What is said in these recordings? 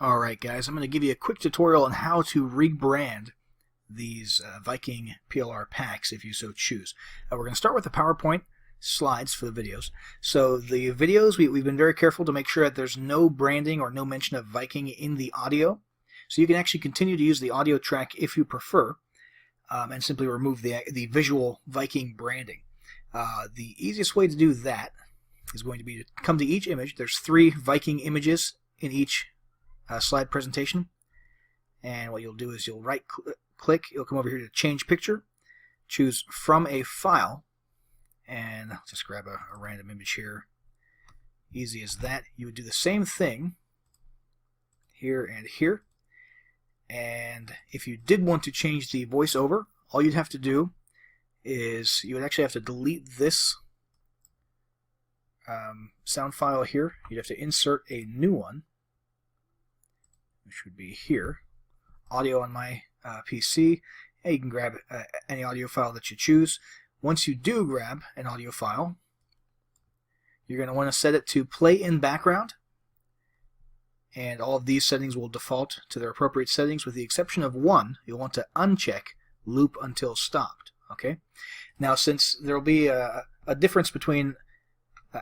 Alright guys, I'm going to give you a quick tutorial on how to rebrand these Viking PLR packs if you so choose. We're going to start with the PowerPoint slides for the videos. So the videos, we've been very careful to make sure that there's no branding or no mention of Viking in the audio. So you can actually continue to use the audio track if you prefer, and simply remove the visual Viking branding. The easiest way to do that is going to be to come to each image. There's 3 Viking images in each slide presentation, and what you'll do is you'll right click, you'll come over here to change picture, choose from a file, and I'll just grab a random image here. Easy as that. You would do the same thing here and here, and if you did want to change the voiceover, all you'd have to do is you would actually have to delete this sound file here. You'd have to insert a new one, which would be here, audio on my PC, and you can grab any audio file that you choose. Once you do grab an audio file, you're going to want to set it to play in background, and all of these settings will default to their appropriate settings with the exception of one. You'll want to uncheck loop until stopped. Okay. Now, since there will be a difference between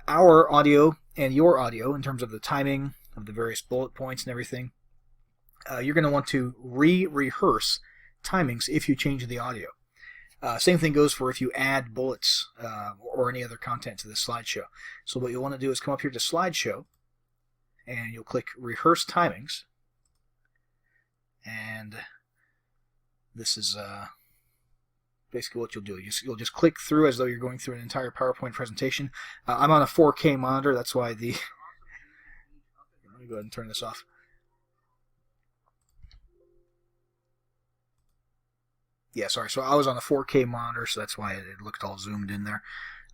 our audio and your audio in terms of the timing of the various bullet points and everything, you're going to want to rehearse timings if you change the audio. Same thing goes for if you add bullets or any other content to the slideshow. So what you'll want to do is come up here to slideshow, and you'll click rehearse timings, and this is basically what you'll do. You'll just click through as though you're going through an entire PowerPoint presentation. I'm on a 4K monitor, that's why the let me go ahead and turn this off. Yeah, sorry. So I was on a 4K monitor, so that's why it looked all zoomed in there.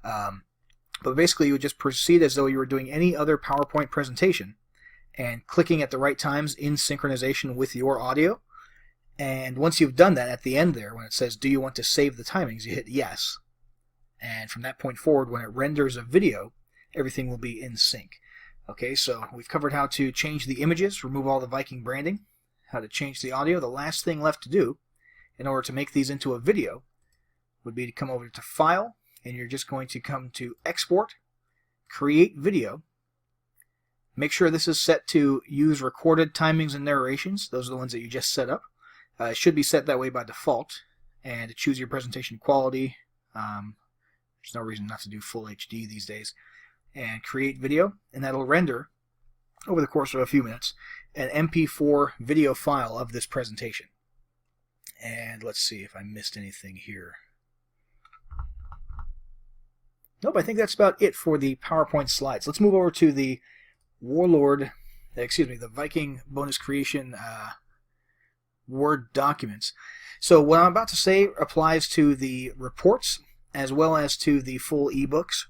But basically, you would just proceed as though you were doing any other PowerPoint presentation, and clicking at the right times in synchronization with your audio. And once you've done that, at the end there, when it says, "Do you want to save the timings?" you hit yes. And from that point forward, when it renders a video, everything will be in sync. Okay, so we've covered how to change the images, remove all the Viking branding, how to change the audio. The last thing left to do in order to make these into a video would be to come over to File, and you're just going to come to Export, Create Video. Make sure this is set to use recorded timings and narrations. Those are the ones that you just set up. It should be set that way by default, and to choose your presentation quality. There's no reason not to do full HD these days. And create video, and that'll render, over the course of a few minutes, an MP4 video file of this presentation. And let's see if I missed anything here. Nope, I think that's about it for the PowerPoint slides. Let's move over to the the Viking bonus creation Word documents. So what I'm about to say applies to the reports as well as to the full ebooks.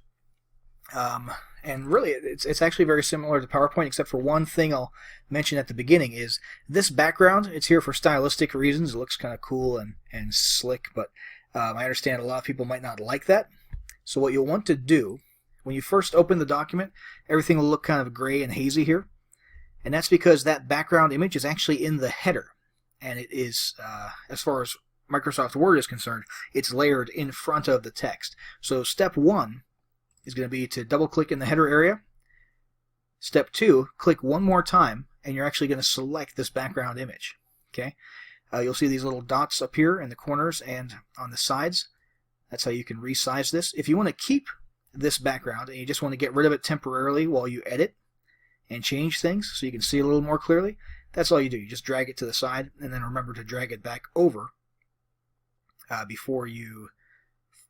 And really, it's actually very similar to PowerPoint, except for one thing I'll mention at the beginning is this background. It's here for stylistic reasons. It looks kind of cool and slick, but I understand a lot of people might not like that. So what you'll want to do, when you first open the document, everything will look kind of gray and hazy here. And that's because that background image is actually in the header. And it is, as far as Microsoft Word is concerned, it's layered in front of the text. So step 1 is going to be to double-click in the header area. Step 2, click one more time, and you're actually going to select this background image. Okay, you'll see these little dots up here in the corners and on the sides. That's how you can resize this. If you want to keep this background and you just want to get rid of it temporarily while you edit and change things so you can see a little more clearly, that's all you do. You just drag it to the side, and then remember to drag it back over before you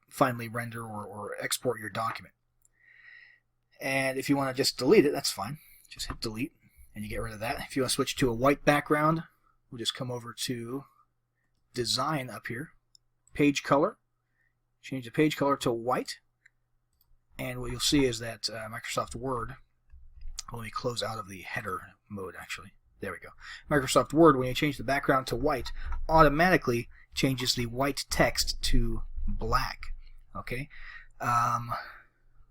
finally render or export your document. And if you want to just delete it, that's fine. Just hit delete, and you get rid of that. If you want to switch to a white background, we'll just come over to Design up here, Page Color, change the page color to white, and what you'll see is that Microsoft Word, let me close out of the header mode actually. There we go. Microsoft Word, when you change the background to white, automatically changes the white text to black. Okay.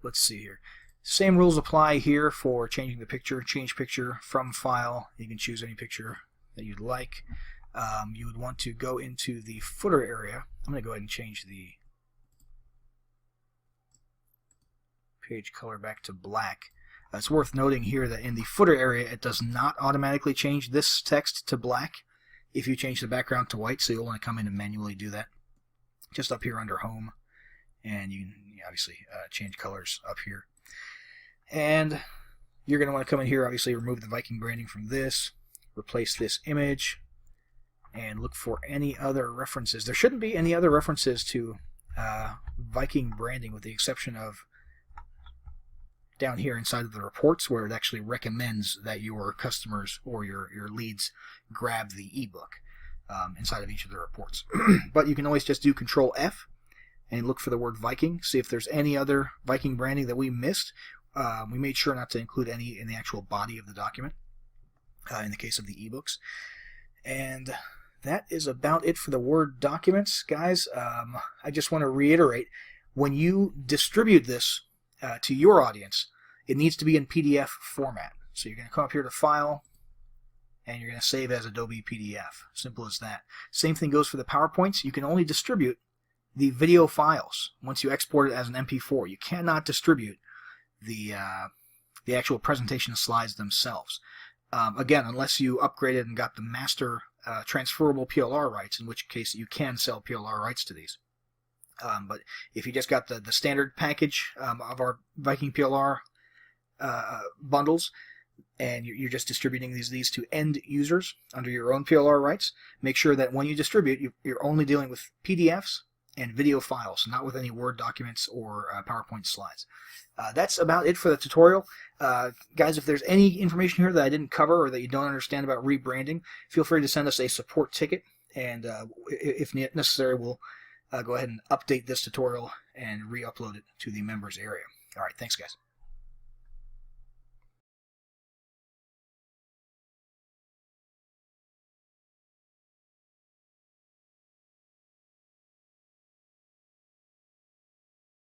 Let's see here. Same rules apply here for changing the picture. Change picture from file. You can choose any picture that you'd like. You would want to go into the footer area. I'm going to go ahead and change the page color back to black. It's worth noting here that in the footer area it does not automatically change this text to black if you change the background to white, so you'll want to come in and manually do that. Just up here under home, and you can obviously change colors up here. And you're going to want to come in here, obviously remove the Viking branding from this, replace this image, and look for any other references. There shouldn't be any other references to Viking branding with the exception of down here inside of the reports where it actually recommends that your customers or your leads grab the ebook inside of each of the reports. But you can always just do Control F and look for the word Viking, see if there's any other Viking branding that we missed. We made sure not to include any in the actual body of the document in the case of the ebooks. And that is about it for the Word documents, guys. I just want to reiterate, when you distribute this to your audience, it needs to be in PDF format. So you're going to come up here to File, and you're going to save as Adobe PDF. Simple as that. Same thing goes for the PowerPoints. You can only distribute the video files once you export it as an MP4. You cannot distribute the actual presentation slides themselves. Again, unless you upgraded and got the master transferable PLR rights, in which case you can sell PLR rights to these. But if you just got the standard package of our Viking PLR bundles, and you're just distributing these to end users under your own PLR rights, make sure that when you distribute, you're only dealing with PDFs and video files, not with any Word documents or PowerPoint slides. That's about it for the tutorial. Guys, if there's any information here that I didn't cover or that you don't understand about rebranding, feel free to send us a support ticket, and if necessary, we'll go ahead and update this tutorial and re-upload it to the members area. All right, thanks, guys.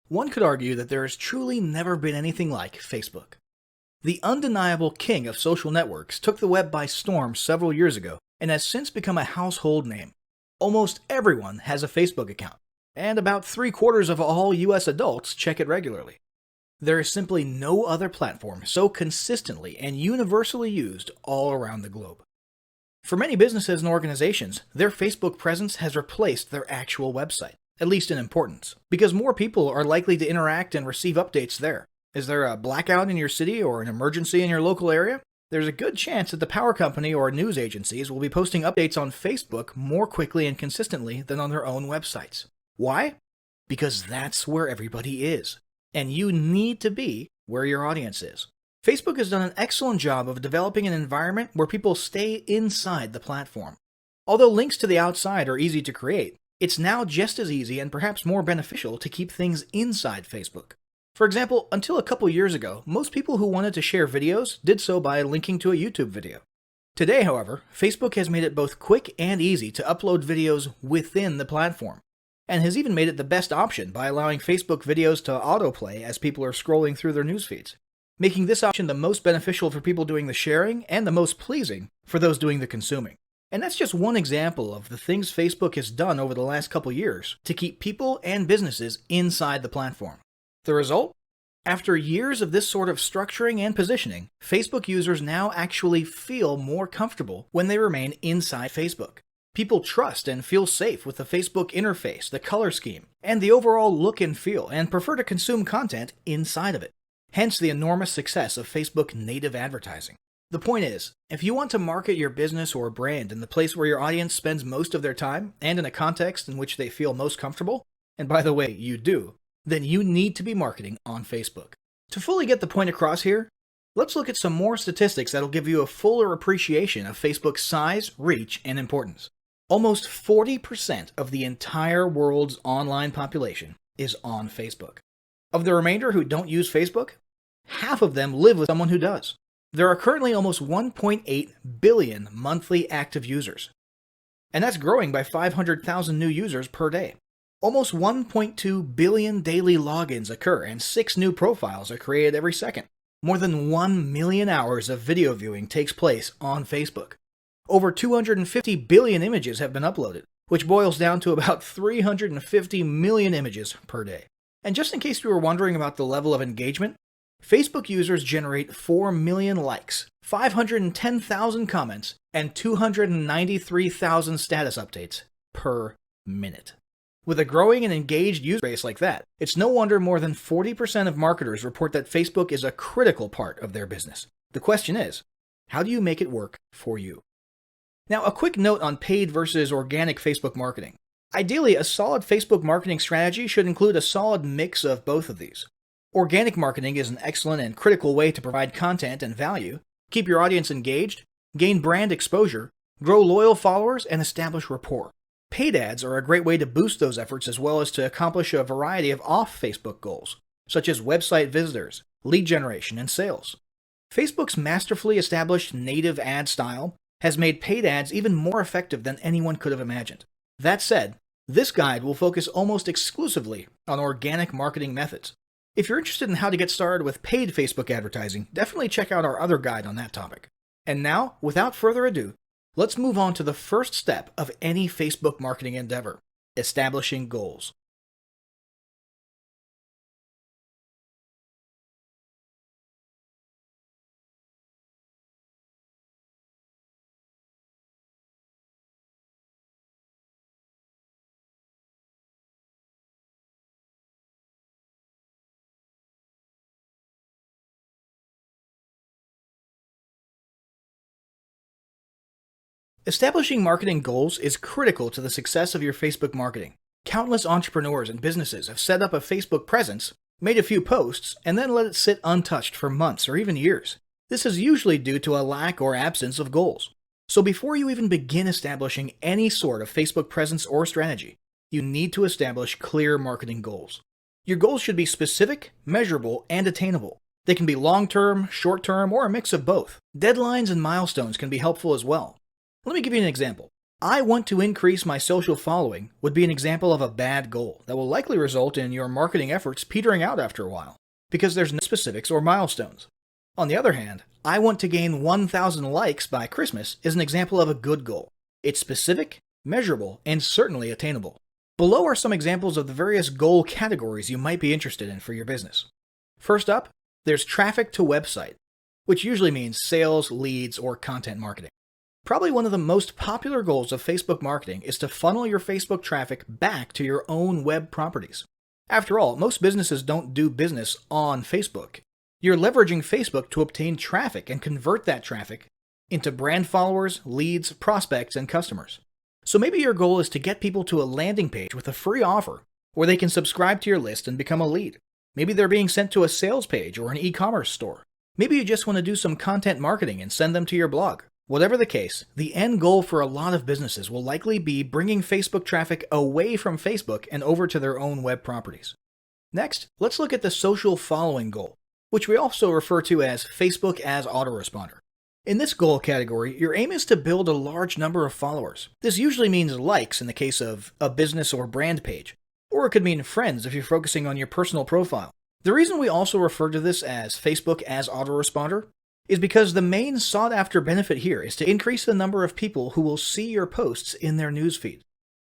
One could argue that there has truly never been anything like Facebook. The undeniable king of social networks took the web by storm several years ago and has since become a household name. Almost everyone has a Facebook account, and about 3/4 of all US adults check it regularly. There is simply no other platform so consistently and universally used all around the globe. For many businesses and organizations, their Facebook presence has replaced their actual website, at least in importance, because more people are likely to interact and receive updates there. Is there a blackout in your city or an emergency in your local area? There's a good chance that the power company or news agencies will be posting updates on Facebook more quickly and consistently than on their own websites. Why? Because that's where everybody is, and you need to be where your audience is. Facebook has done an excellent job of developing an environment where people stay inside the platform. Although links to the outside are easy to create, it's now just as easy and perhaps more beneficial to keep things inside Facebook. For example, until a couple years ago, most people who wanted to share videos did so by linking to a YouTube video. Today, however, Facebook has made it both quick and easy to upload videos within the platform, and has even made it the best option by allowing Facebook videos to autoplay as people are scrolling through their news feeds, making this option the most beneficial for people doing the sharing and the most pleasing for those doing the consuming. And that's just one example of the things Facebook has done over the last couple years to keep people and businesses inside the platform. The result? After years of this sort of structuring and positioning, Facebook users now actually feel more comfortable when they remain inside Facebook. People trust and feel safe with the Facebook interface, the color scheme, and the overall look and feel, and prefer to consume content inside of it. Hence the enormous success of Facebook native advertising. The point is, if you want to market your business or brand in the place where your audience spends most of their time and in a context in which they feel most comfortable, and by the way, you do, then you need to be marketing on Facebook. To fully get the point across here, let's look at some more statistics that'll give you a fuller appreciation of Facebook's size, reach, and importance. Almost 40% of the entire world's online population is on Facebook. Of the remainder who don't use Facebook, half of them live with someone who does. There are currently almost 1.8 billion monthly active users, and that's growing by 500,000 new users per day. Almost 1.2 billion daily logins occur and 6 new profiles are created every second. More than 1 million hours of video viewing takes place on Facebook. Over 250 billion images have been uploaded, which boils down to about 350 million images per day. And just in case you were wondering about the level of engagement, Facebook users generate 4 million likes, 510,000 comments, and 293,000 status updates per minute. With a growing and engaged user base like that, it's no wonder more than 40% of marketers report that Facebook is a critical part of their business. The question is, how do you make it work for you? Now, a quick note on paid versus organic Facebook marketing. Ideally, a solid Facebook marketing strategy should include a solid mix of both of these. Organic marketing is an excellent and critical way to provide content and value, keep your audience engaged, gain brand exposure, grow loyal followers, and establish rapport. Paid ads are a great way to boost those efforts as well as to accomplish a variety of off-Facebook goals, such as website visitors, lead generation, and sales. Facebook's masterfully established native ad style has made paid ads even more effective than anyone could have imagined. That said, this guide will focus almost exclusively on organic marketing methods. If you're interested in how to get started with paid Facebook advertising, definitely check out our other guide on that topic. And now, without further ado, let's move on to the first step of any Facebook marketing endeavor: establishing goals. Establishing marketing goals is critical to the success of your Facebook marketing. Countless entrepreneurs and businesses have set up a Facebook presence, made a few posts, and then let it sit untouched for months or even years. This is usually due to a lack or absence of goals. So before you even begin establishing any sort of Facebook presence or strategy, you need to establish clear marketing goals. Your goals should be specific, measurable, and attainable. They can be long-term, short-term, or a mix of both. Deadlines and milestones can be helpful as well. Let me give you an example. I want to increase my social following would be an example of a bad goal that will likely result in your marketing efforts petering out after a while, because there's no specifics or milestones. On the other hand, I want to gain 1,000 likes by Christmas is an example of a good goal. It's specific, measurable, and certainly attainable. Below are some examples of the various goal categories you might be interested in for your business. First up, there's traffic to website, which usually means sales, leads, or content marketing. Probably one of the most popular goals of Facebook marketing is to funnel your Facebook traffic back to your own web properties. After all, most businesses don't do business on Facebook. You're leveraging Facebook to obtain traffic and convert that traffic into brand followers, leads, prospects, and customers. So maybe your goal is to get people to a landing page with a free offer where they can subscribe to your list and become a lead. Maybe they're being sent to a sales page or an e-commerce store. Maybe you just want to do some content marketing and send them to your blog. Whatever the case, the end goal for a lot of businesses will likely be bringing Facebook traffic away from Facebook and over to their own web properties. Next, let's look at the social following goal, which we also refer to as Facebook as autoresponder. In this goal category, your aim is to build a large number of followers. This usually means likes in the case of a business or brand page, or it could mean friends if you're focusing on your personal profile. The reason we also refer to this as Facebook as autoresponder is because the main sought-after benefit here is to increase the number of people who will see your posts in their newsfeed.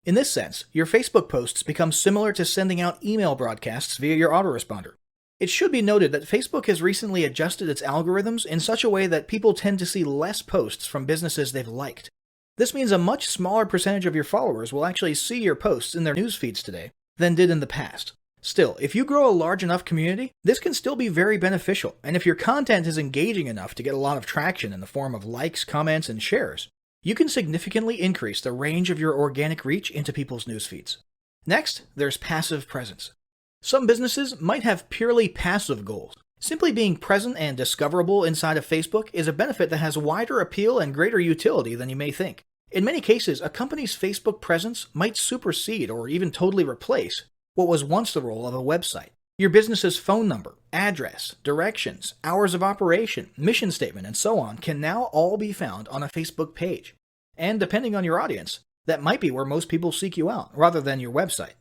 In this sense, your Facebook posts become similar to sending out email broadcasts via your autoresponder. It should be noted that Facebook has recently adjusted its algorithms in such a way that people tend to see less posts from businesses they've liked. This means a much smaller percentage of your followers will actually see your posts in their newsfeeds today than did in the past. Still, if you grow a large enough community, this can still be very beneficial, and if your content is engaging enough to get a lot of traction in the form of likes, comments, and shares, you can significantly increase the range of your organic reach into people's newsfeeds. Next, there's passive presence. Some businesses might have purely passive goals. Simply being present and discoverable inside of Facebook is a benefit that has wider appeal and greater utility than you may think. In many cases, a company's Facebook presence might supersede or even totally replace what was once the role of a website. Your business's phone number, address, directions, hours of operation, mission statement, and so on can now all be found on a Facebook page. And depending on your audience, that might be where most people seek you out, rather than your website.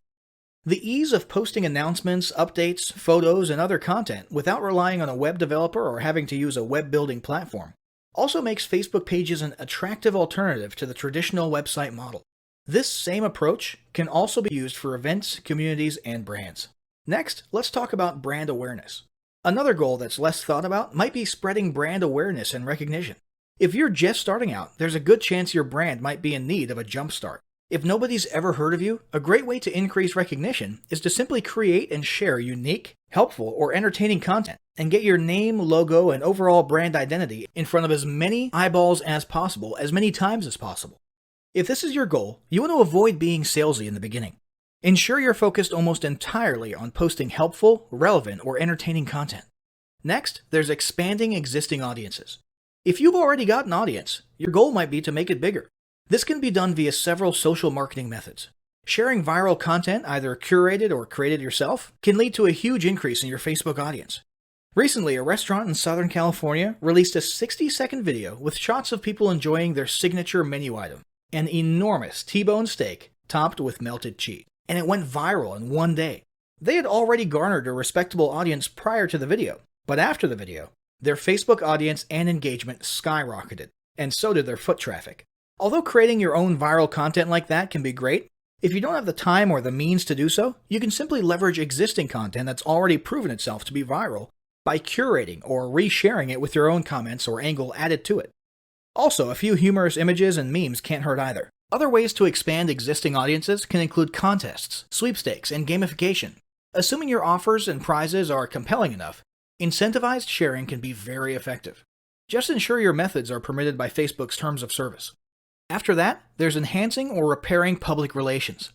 The ease of posting announcements, updates, photos, and other content without relying on a web developer or having to use a web building platform also makes Facebook pages an attractive alternative to the traditional website model. This same approach can also be used for events, communities, and brands. Next, let's talk about brand awareness. Another goal that's less thought about might be spreading brand awareness and recognition. If you're just starting out, there's a good chance your brand might be in need of a jump start. If nobody's ever heard of you, a great way to increase recognition is to simply create and share unique, helpful, or entertaining content and get your name, logo, and overall brand identity in front of as many eyeballs as possible, as many times as possible. If this is your goal, you want to avoid being salesy in the beginning. Ensure you're focused almost entirely on posting helpful, relevant, or entertaining content. Next, there's expanding existing audiences. If you've already got an audience, your goal might be to make it bigger. This can be done via several social marketing methods. Sharing viral content, either curated or created yourself, can lead to a huge increase in your Facebook audience. Recently, a restaurant in Southern California released a 60-second video with shots of people enjoying their signature menu item, an enormous T-bone steak topped with melted cheese, and it went viral in one day. They had already garnered a respectable audience prior to the video, but after the video, their Facebook audience and engagement skyrocketed, and so did their foot traffic. Although creating your own viral content like that can be great, if you don't have the time or the means to do so, you can simply leverage existing content that's already proven itself to be viral by curating or resharing it with your own comments or angle added to it. Also, a few humorous images and memes can't hurt either. Other ways to expand existing audiences can include contests, sweepstakes, and gamification. Assuming your offers and prizes are compelling enough, incentivized sharing can be very effective. Just ensure your methods are permitted by Facebook's terms of service. After that, there's enhancing or repairing public relations.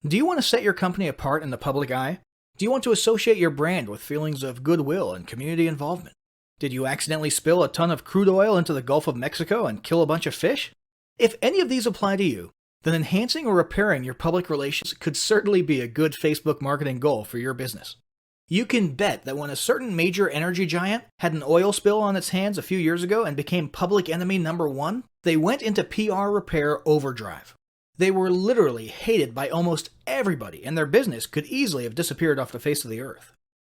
Do you want to set your company apart in the public eye? Do you want to associate your brand with feelings of goodwill and community involvement? Did you accidentally spill a ton of crude oil into the Gulf of Mexico and kill a bunch of fish? If any of these apply to you, then enhancing or repairing your public relations could certainly be a good Facebook marketing goal for your business. You can bet that when a certain major energy giant had an oil spill on its hands a few years ago and became public enemy number one, they went into PR repair overdrive. They were literally hated by almost everybody, and their business could easily have disappeared off the face of the earth.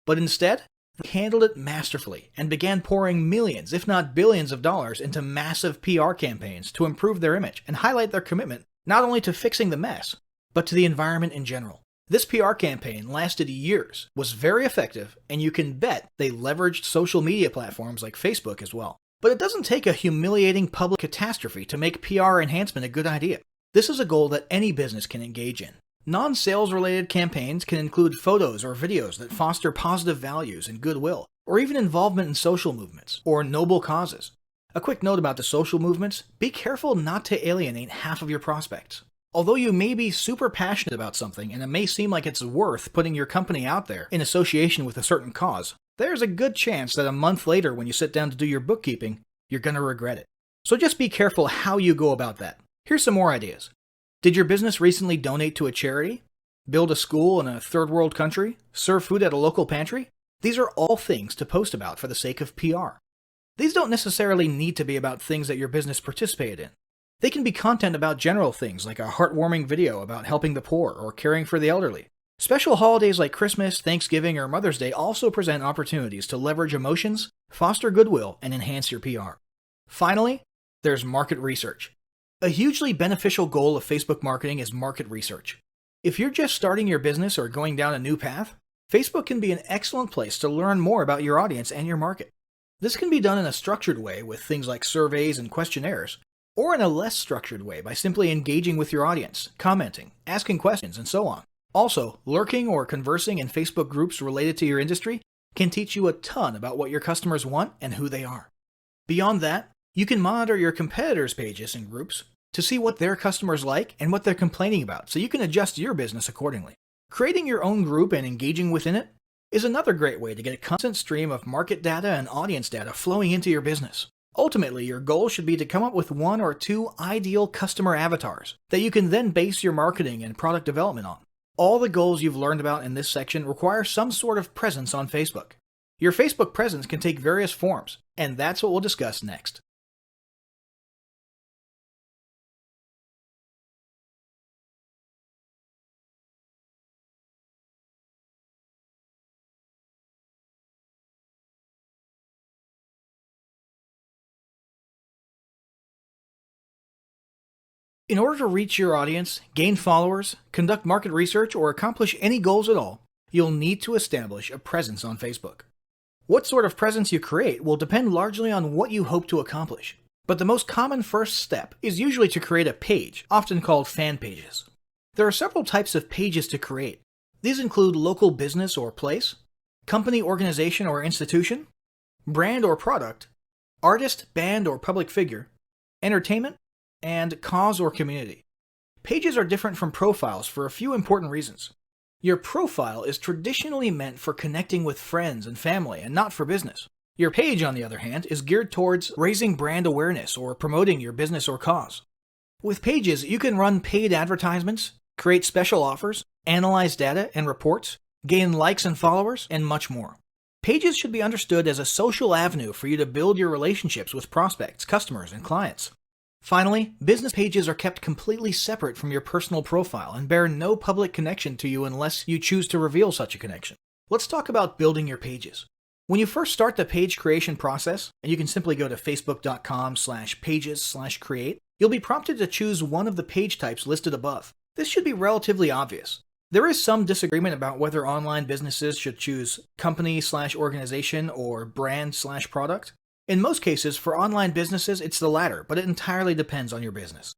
But instead, they handled it masterfully and began pouring millions, if not billions of dollars into massive PR campaigns to improve their image and highlight their commitment not only to fixing the mess, but to the environment in general. This PR campaign lasted years, was very effective, and you can bet they leveraged social media platforms like Facebook as well. But it doesn't take a humiliating public catastrophe to make PR enhancement a good idea. This is a goal that any business can engage in. Non-sales related campaigns can include photos or videos that foster positive values and goodwill, or even involvement in social movements or noble causes. A quick note about the social movements: be careful not to alienate half of your prospects. Although you may be super passionate about something and it may seem like it's worth putting your company out there in association with a certain cause, there's a good chance that a month later when you sit down to do your bookkeeping, you're going to regret it. So just be careful how you go about that. Here's some more ideas. Did your business recently donate to a charity? Build a school in a third world country? Serve food at a local pantry? These are all things to post about for the sake of PR. These don't necessarily need to be about things that your business participated in. They can be content about general things like a heartwarming video about helping the poor or caring for the elderly. Special holidays like Christmas, Thanksgiving, or Mother's Day also present opportunities to leverage emotions, foster goodwill, and enhance your PR. Finally, there's market research. A hugely beneficial goal of Facebook marketing is market research. If you're just starting your business or going down a new path, Facebook can be an excellent place to learn more about your audience and your market. This can be done in a structured way with things like surveys and questionnaires, or in a less structured way by simply engaging with your audience, commenting, asking questions, and so on. Also, lurking or conversing in Facebook groups related to your industry can teach you a ton about what your customers want and who they are. Beyond that, you can monitor your competitors' pages and groups to see what their customers like and what they're complaining about, so you can adjust your business accordingly. Creating your own group and engaging within it is another great way to get a constant stream of market data and audience data flowing into your business. Ultimately, your goal should be to come up with 1 or 2 ideal customer avatars that you can then base your marketing and product development on. All the goals you've learned about in this section require some sort of presence on Facebook. Your Facebook presence can take various forms, and that's what we'll discuss next. In order to reach your audience, gain followers, conduct market research, or accomplish any goals at all, you'll need to establish a presence on Facebook. What sort of presence you create will depend largely on what you hope to accomplish. But the most common first step is usually to create a page, often called fan pages. There are several types of pages to create. These include local business or place, company, organization, or institution, brand or product, artist, band, or public figure, entertainment, and cause or community. Pages are different from profiles for a few important reasons. Your profile is traditionally meant for connecting with friends and family and not for business. Your page, on the other hand, is geared towards raising brand awareness or promoting your business or cause. With pages, you can run paid advertisements, create special offers, analyze data and reports, gain likes and followers, and much more. Pages should be understood as a social avenue for you to build your relationships with prospects, customers, and clients. Finally, business pages are kept completely separate from your personal profile and bear no public connection to you unless you choose to reveal such a connection. Let's talk about building your pages. When you first start the page creation process, and you can simply go to facebook.com/pages/create, you'll be prompted to choose one of the page types listed above. This should be relatively obvious. There is some disagreement about whether online businesses should choose company/organization or brand/product. In most cases, for online businesses, it's the latter, but it entirely depends on your business.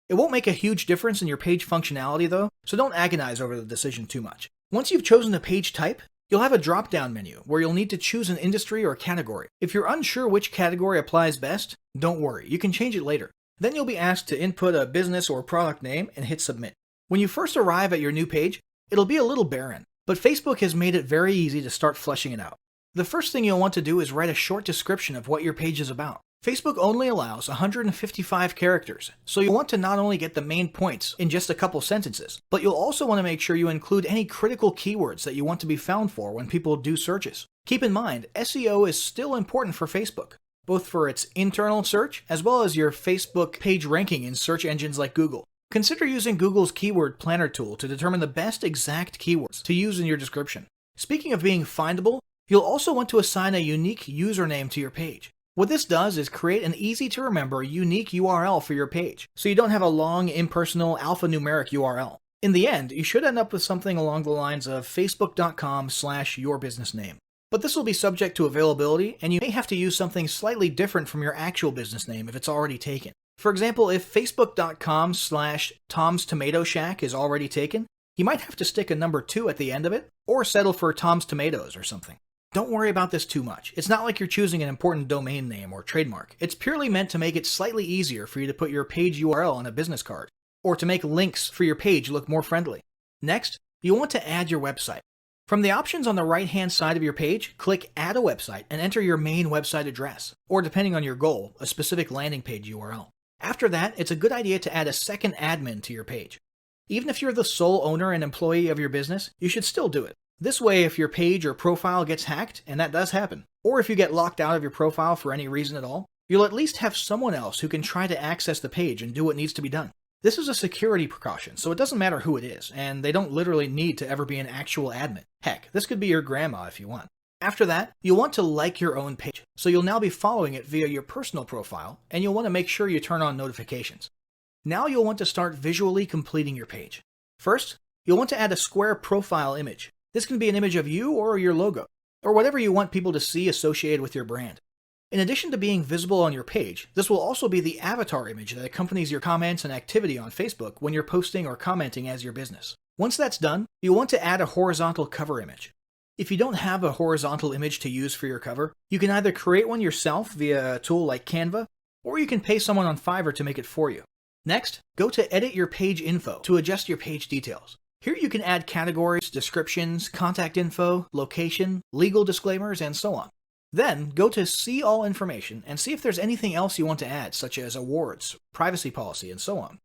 It won't make a huge difference in your page functionality though, so don't agonize over the decision too much. Once you've chosen a page type, you'll have a drop-down menu where you'll need to choose an industry or category. If you're unsure which category applies best, don't worry, you can change it later. Then you'll be asked to input a business or product name and hit submit. When you first arrive at your new page, it'll be a little barren, but Facebook has made it very easy to start fleshing it out. The first thing you'll want to do is write a short description of what your page is about. Facebook only allows 155 characters, so you'll want to not only get the main points in just a couple sentences, but you'll also want to make sure you include any critical keywords that you want to be found for when people do searches. Keep in mind, SEO is still important for Facebook, both for its internal search as well as your Facebook page ranking in search engines like Google. Consider using Google's keyword planner tool to determine the best exact keywords to use in your description. Speaking of being findable, you'll also want to assign a unique username to your page. What this does is create an easy-to-remember unique URL for your page, so you don't have a long, impersonal, alphanumeric URL. In the end, you should end up with something along the lines of facebook.com/yourbusinessname. But this will be subject to availability, and you may have to use something slightly different from your actual business name if it's already taken. For example, if facebook.com/Tom's Tomato Shack is already taken, you might have to stick a number 2 at the end of it, or settle for Tom's Tomatoes or something. Don't worry about this too much. It's not like you're choosing an important domain name or trademark. It's purely meant to make it slightly easier for you to put your page URL on a business card, or to make links for your page look more friendly. Next, you'll want to add your website. From the options on the right-hand side of your page, click Add a Website and enter your main website address, or depending on your goal, a specific landing page URL. After that, it's a good idea to add a second admin to your page. Even if you're the sole owner and employee of your business, you should still do it. This way, if your page or profile gets hacked, and that does happen, or if you get locked out of your profile for any reason at all, you'll at least have someone else who can try to access the page and do what needs to be done. This is a security precaution, so it doesn't matter who it is, and they don't literally need to ever be an actual admin. Heck, this could be your grandma if you want. After that, you'll want to like your own page, so you'll now be following it via your personal profile, and you'll want to make sure you turn on notifications. Now you'll want to start visually completing your page. First, you'll want to add a square profile image. This can be an image of you or your logo, or whatever you want people to see associated with your brand. In addition to being visible on your page, this will also be the avatar image that accompanies your comments and activity on Facebook when you're posting or commenting as your business. Once that's done, you'll want to add a horizontal cover image. If you don't have a horizontal image to use for your cover, you can either create one yourself via a tool like Canva, or you can pay someone on Fiverr to make it for you. Next, go to Edit Your Page Info to adjust your page details. Here you can add categories, descriptions, contact info, location, legal disclaimers, and so on. Then, go to See All Information and see if there's anything else you want to add, such as awards, privacy policy, and so on.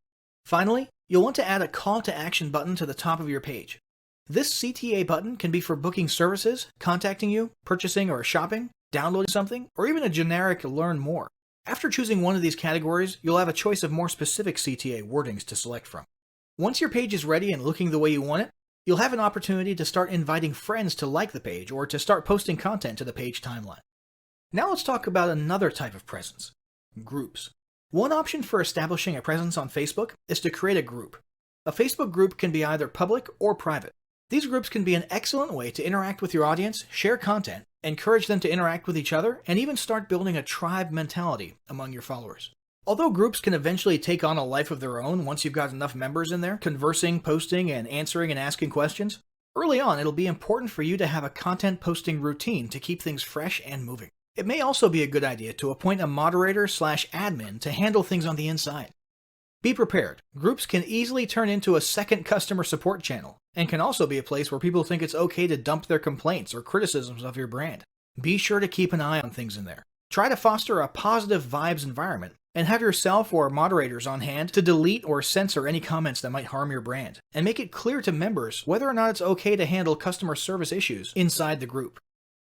Finally, you'll want to add a call to action button to the top of your page. This CTA button can be for booking services, contacting you, purchasing or shopping, downloading something, or even a generic Learn More. After choosing one of these categories, you'll have a choice of more specific CTA wordings to select from. Once your page is ready and looking the way you want it, you'll have an opportunity to start inviting friends to like the page or to start posting content to the page timeline. Now let's talk about another type of presence: groups. One option for establishing a presence on Facebook is to create a group. A Facebook group can be either public or private. These groups can be an excellent way to interact with your audience, share content, encourage them to interact with each other, and even start building a tribe mentality among your followers. Although groups can eventually take on a life of their own once you've got enough members in there, conversing, posting, and answering and asking questions, early on it'll be important for you to have a content posting routine to keep things fresh and moving. It may also be a good idea to appoint a moderator/admin to handle things on the inside. Be prepared. Groups can easily turn into a second customer support channel, and can also be a place where people think it's okay to dump their complaints or criticisms of your brand. Be sure to keep an eye on things in there. Try to foster a positive vibes environment, and have yourself or moderators on hand to delete or censor any comments that might harm your brand, and make it clear to members whether or not it's okay to handle customer service issues inside the group.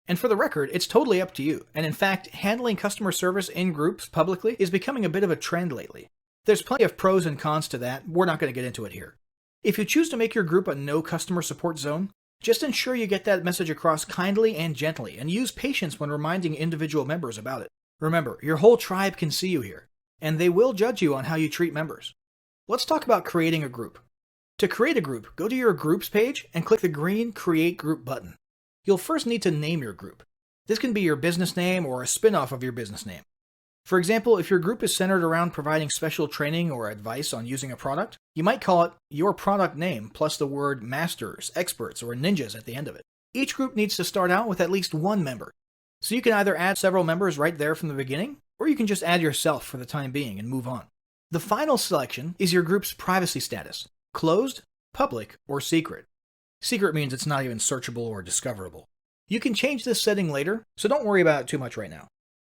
And for the record, it's totally up to you, and in fact, handling customer service in groups publicly is becoming a bit of a trend lately. There's plenty of pros and cons to that, we're not going to get into it here. If you choose to make your group a no customer support zone, just ensure you get that message across kindly and gently, and use patience when reminding individual members about it. Remember, your whole tribe can see you here, and they will judge you on how you treat members. Let's talk about creating a group. To create a group, go to your Groups page and click the green Create Group button. You'll first need to name your group. This can be your business name or a spin-off of your business name. For example, if your group is centered around providing special training or advice on using a product, you might call it your product name plus the word masters, experts, or ninjas at the end of it. Each group needs to start out with at least one member. So you can either add several members right there from the beginning, or you can just add yourself for the time being and move on. The final selection is your group's privacy status: closed, public, or secret. Secret means it's not even searchable or discoverable. You can change this setting later, so don't worry about it too much right now.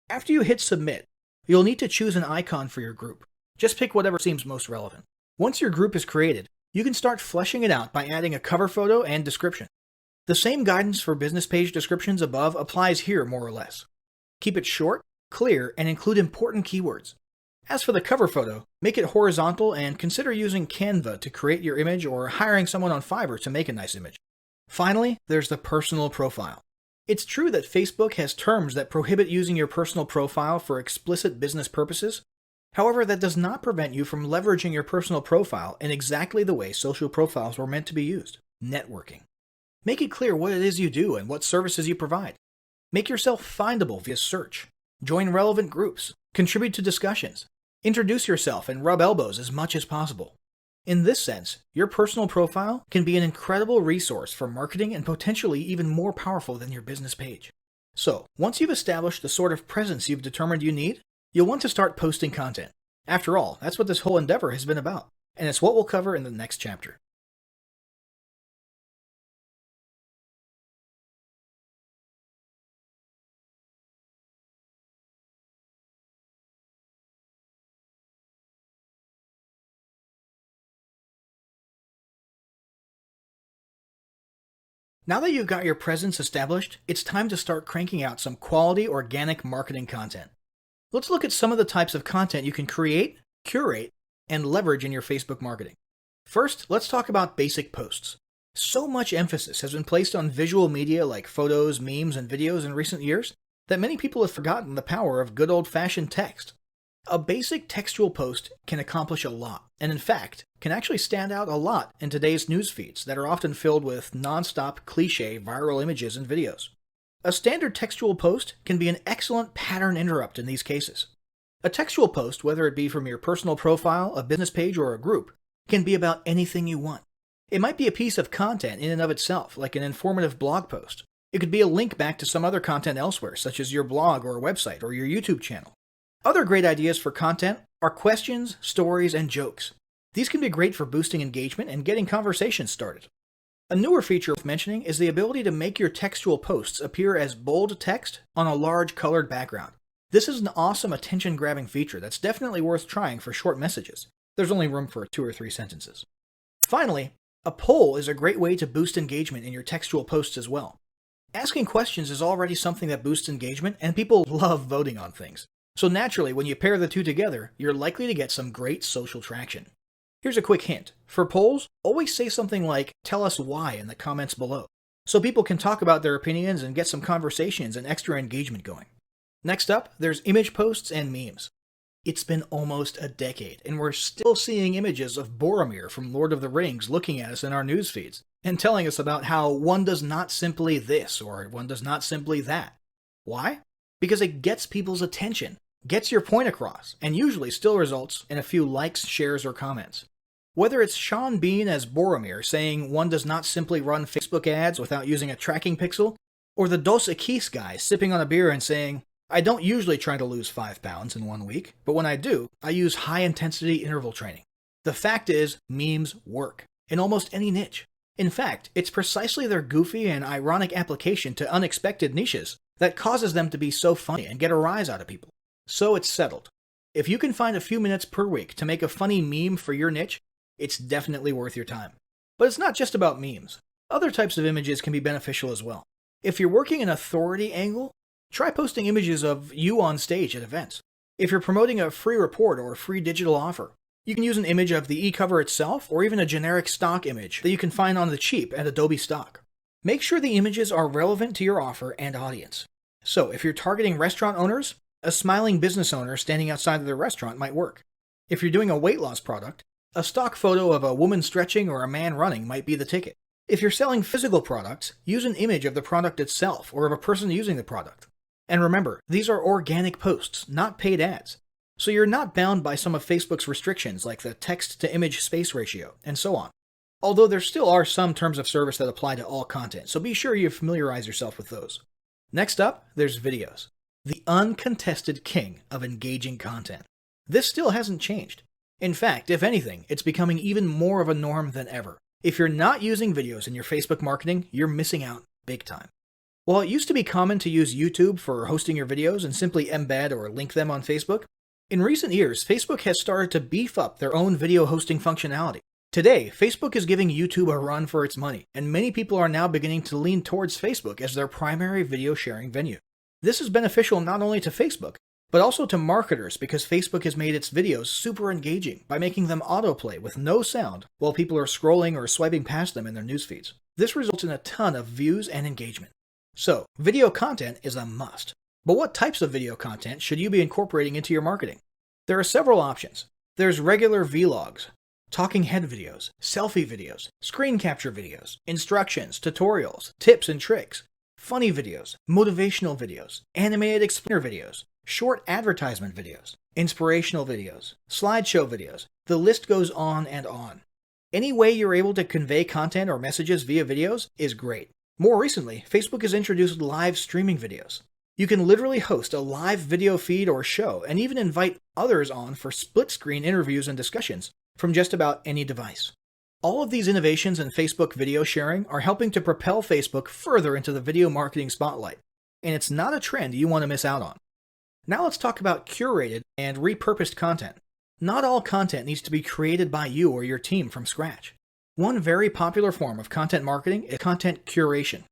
After you hit submit, you'll need to choose an icon for your group. Just pick whatever seems most relevant. Once your group is created, you can start fleshing it out by adding a cover photo and description. The same guidance for business page descriptions above applies here more or less. Keep it short, clear, and include important keywords. As for the cover photo, make it horizontal and consider using Canva to create your image or hiring someone on Fiverr to make a nice image. Finally, there's the personal profile. It's true that Facebook has terms that prohibit using your personal profile for explicit business purposes. However, that does not prevent you from leveraging your personal profile in exactly the way social profiles were meant to be used: networking. Make it clear what it is you do and what services you provide. Make yourself findable via search. Join relevant groups. Contribute to discussions. Introduce yourself and rub elbows as much as possible. In this sense, your personal profile can be an incredible resource for marketing and potentially even more powerful than your business page. So, once you've established the sort of presence you've determined you need, you'll want to start posting content. After all, that's what this whole endeavor has been about, and it's what we'll cover in the next chapter. Now that you've got your presence established, it's time to start cranking out some quality organic marketing content. Let's look at some of the types of content you can create, curate, and leverage in your Facebook marketing. First, let's talk about basic posts. So much emphasis has been placed on visual media like photos, memes, and videos in recent years that many people have forgotten the power of good old-fashioned text. A basic textual post can accomplish a lot, and in fact, can actually stand out a lot in today's news feeds that are often filled with non-stop cliché viral images and videos. A standard textual post can be an excellent pattern interrupt in these cases. A textual post, whether it be from your personal profile, a business page, or a group, can be about anything you want. It might be a piece of content in and of itself, like an informative blog post. It could be a link back to some other content elsewhere, such as your blog or website or your YouTube channel. Other great ideas for content are questions, stories, and jokes. These can be great for boosting engagement and getting conversations started. A newer feature worth mentioning is the ability to make your textual posts appear as bold text on a large colored background. This is an awesome attention-grabbing feature that's definitely worth trying for short messages. There's only room for 2 or 3 sentences. Finally, a poll is a great way to boost engagement in your textual posts as well. Asking questions is already something that boosts engagement, and people love voting on things. So naturally, when you pair the two together, you're likely to get some great social traction. Here's a quick hint. For polls, always say something like, "Tell us why" in the comments below, so people can talk about their opinions and get some conversations and extra engagement going. Next up, there's image posts and memes. It's been almost a decade, and we're still seeing images of Boromir from Lord of the Rings looking at us in our news feeds and telling us about how one does not simply this or one does not simply that. Why? Because it gets people's attention, gets your point across, and usually still results in a few likes, shares, or comments. Whether it's Sean Bean as Boromir saying one does not simply run Facebook ads without using a tracking pixel, or the Dos Equis guy sipping on a beer and saying, I don't usually try to lose 5 pounds in 1 week, but when I do, I use high-intensity interval training. The fact is, memes work, in almost any niche. In fact, it's precisely their goofy and ironic application to unexpected niches that causes them to be so funny and get a rise out of people. So it's settled. If you can find a few minutes per week to make a funny meme for your niche, it's definitely worth your time. But it's not just about memes. Other types of images can be beneficial as well. If you're working an authority angle, try posting images of you on stage at events. If you're promoting a free report or a free digital offer, you can use an image of the e-cover itself or even a generic stock image that you can find on the cheap at Adobe Stock. Make sure the images are relevant to your offer and audience. So if you're targeting restaurant owners, a smiling business owner standing outside of their restaurant might work. If you're doing a weight loss product, a stock photo of a woman stretching or a man running might be the ticket. If you're selling physical products, use an image of the product itself or of a person using the product. And remember, these are organic posts, not paid ads. So you're not bound by some of Facebook's restrictions like the text-to-image space ratio, and so on. Although there still are some terms of service that apply to all content, so be sure you familiarize yourself with those. Next up, there's videos. The uncontested king of engaging content. This still hasn't changed. In fact, if anything, it's becoming even more of a norm than ever. If you're not using videos in your Facebook marketing, you're missing out big time. While it used to be common to use YouTube for hosting your videos and simply embed or link them on Facebook, in recent years, Facebook has started to beef up their own video hosting functionality. Today, Facebook is giving YouTube a run for its money, and many people are now beginning to lean towards Facebook as their primary video sharing venue. This is beneficial not only to Facebook, but also to marketers because Facebook has made its videos super engaging by making them autoplay with no sound while people are scrolling or swiping past them in their news feeds. This results in a ton of views and engagement. So, video content is a must. But what types of video content should you be incorporating into your marketing? There are several options. There's regular vlogs, talking head videos, selfie videos, screen capture videos, instructions, tutorials, tips and tricks, funny videos, motivational videos, animated explainer videos, short advertisement videos, inspirational videos, slideshow videos. The list goes on and on. Any way you're able to convey content or messages via videos is great. More recently, Facebook has introduced live streaming videos. You can literally host a live video feed or show and even invite others on for split-screen interviews and discussions from just about any device. All of these innovations in Facebook video sharing are helping to propel Facebook further into the video marketing spotlight, and it's not a trend you want to miss out on. Now let's talk about curated and repurposed content. Not all content needs to be created by you or your team from scratch. One very popular form of content marketing is content curation.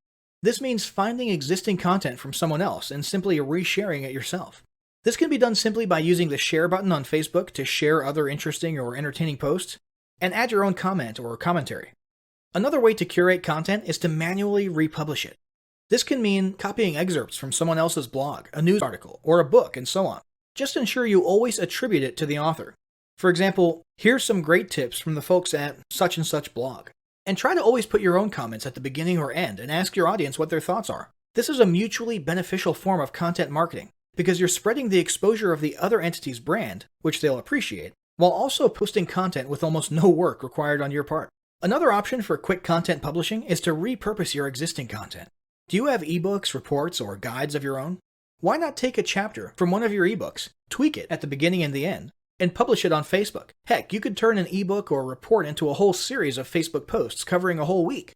This means finding existing content from someone else and simply resharing it yourself. This can be done simply by using the share button on Facebook to share other interesting or entertaining posts, and add your own comment or commentary. Another way to curate content is to manually republish it. This can mean copying excerpts from someone else's blog, a news article, or a book, and so on. Just ensure you always attribute it to the author. For example, here's some great tips from the folks at such and such blog. And try to always put your own comments at the beginning or end and ask your audience what their thoughts are. This is a mutually beneficial form of content marketing because you're spreading the exposure of the other entity's brand, which they'll appreciate, while also posting content with almost no work required on your part. Another option for quick content publishing is to repurpose your existing content. Do you have ebooks, reports, or guides of your own? Why not take a chapter from one of your ebooks, tweak it at the beginning and the end, and publish it on Facebook? Heck, you could turn an ebook or report into a whole series of Facebook posts covering a whole week.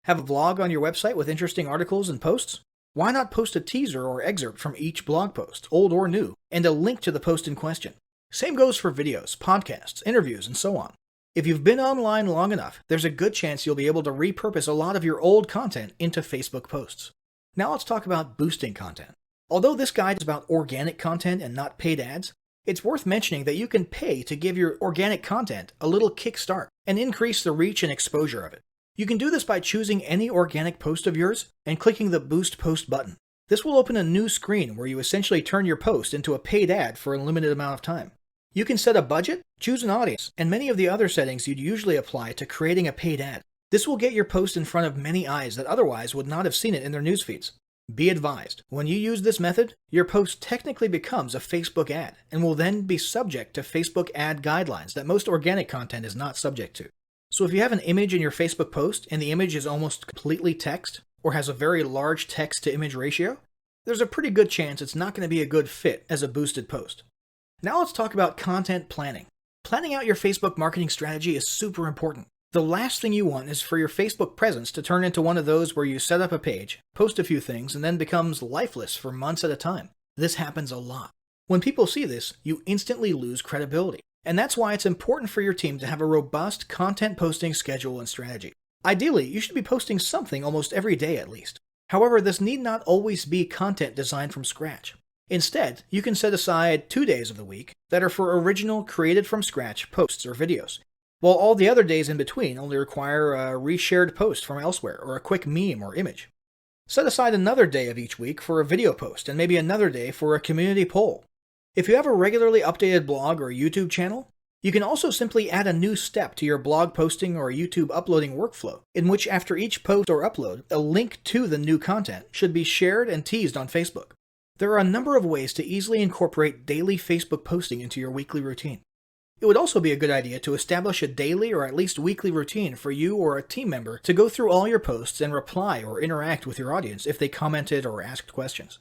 Have a blog on your website with interesting articles and posts? Why not post a teaser or excerpt from each blog post, old or new, and a link to the post in question? Same goes for videos, podcasts, interviews, and so on. If you've been online long enough, there's a good chance you'll be able to repurpose a lot of your old content into Facebook posts. Now let's talk about boosting content. Although this guide is about organic content and not paid ads, it's worth mentioning that you can pay to give your organic content a little kickstart and increase the reach and exposure of it. You can do this by choosing any organic post of yours and clicking the Boost Post button. This will open a new screen where you essentially turn your post into a paid ad for a limited amount of time. You can set a budget, choose an audience, and many of the other settings you'd usually apply to creating a paid ad. This will get your post in front of many eyes that otherwise would not have seen it in their news feeds. Be advised, when you use this method, your post technically becomes a Facebook ad and will then be subject to Facebook ad guidelines that most organic content is not subject to. So if you have an image in your Facebook post and the image is almost completely text or has a very large text to image ratio, there's a pretty good chance it's not going to be a good fit as a boosted post. Now let's talk about content planning. Planning out your Facebook marketing strategy is super important. The last thing you want is for your Facebook presence to turn into one of those where you set up a page, post a few things, and then becomes lifeless for months at a time. This happens a lot. When people see this, you instantly lose credibility. And that's why it's important for your team to have a robust content posting schedule and strategy. Ideally, you should be posting something almost every day at least. However, this need not always be content designed from scratch. Instead, you can set aside 2 days of the week that are for original, created from scratch posts or videos, while all the other days in between only require a reshared post from elsewhere or a quick meme or image. Set aside another day of each week for a video post and maybe another day for a community poll. If you have a regularly updated blog or YouTube channel, you can also simply add a new step to your blog posting or YouTube uploading workflow, in which after each post or upload, a link to the new content should be shared and teased on Facebook. There are a number of ways to easily incorporate daily Facebook posting into your weekly routine. It would also be a good idea to establish a daily or at least weekly routine for you or a team member to go through all your posts and reply or interact with your audience if they commented or asked questions.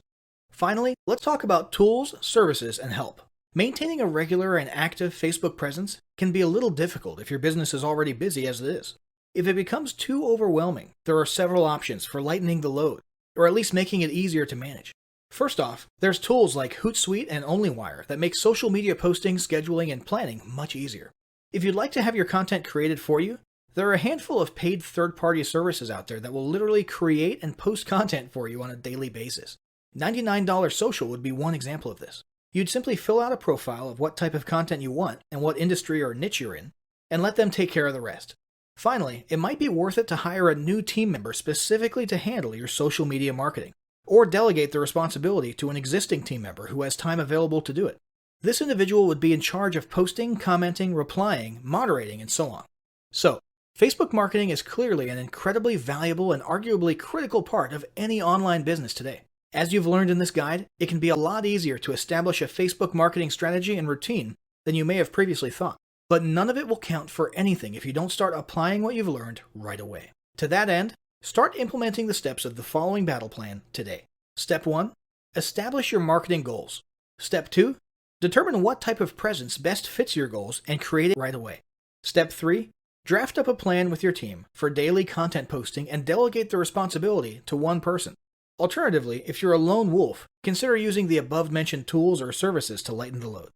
Finally, let's talk about tools, services, and help. Maintaining a regular and active Facebook presence can be a little difficult if your business is already busy as it is. If it becomes too overwhelming, there are several options for lightening the load, or at least making it easier to manage. First off, there's tools like Hootsuite and OnlyWire that make social media posting, scheduling, and planning much easier. If you'd like to have your content created for you, there are a handful of paid third-party services out there that will literally create and post content for you on a daily basis. $99 Social would be one example of this. You'd simply fill out a profile of what type of content you want and what industry or niche you're in, and let them take care of the rest. Finally, it might be worth it to hire a new team member specifically to handle your social media marketing, or delegate the responsibility to an existing team member who has time available to do it. This individual would be in charge of posting, commenting, replying, moderating, and so on. So, Facebook marketing is clearly an incredibly valuable and arguably critical part of any online business today. As you've learned in this guide, it can be a lot easier to establish a Facebook marketing strategy and routine than you may have previously thought. But none of it will count for anything if you don't start applying what you've learned right away. To that end, start implementing the steps of the following battle plan today. Step 1. Establish your marketing goals. Step 2. Determine what type of presence best fits your goals and create it right away. Step 3. Draft up a plan with your team for daily content posting and delegate the responsibility to one person. Alternatively, if you're a lone wolf, consider using the above-mentioned tools or services to lighten the load.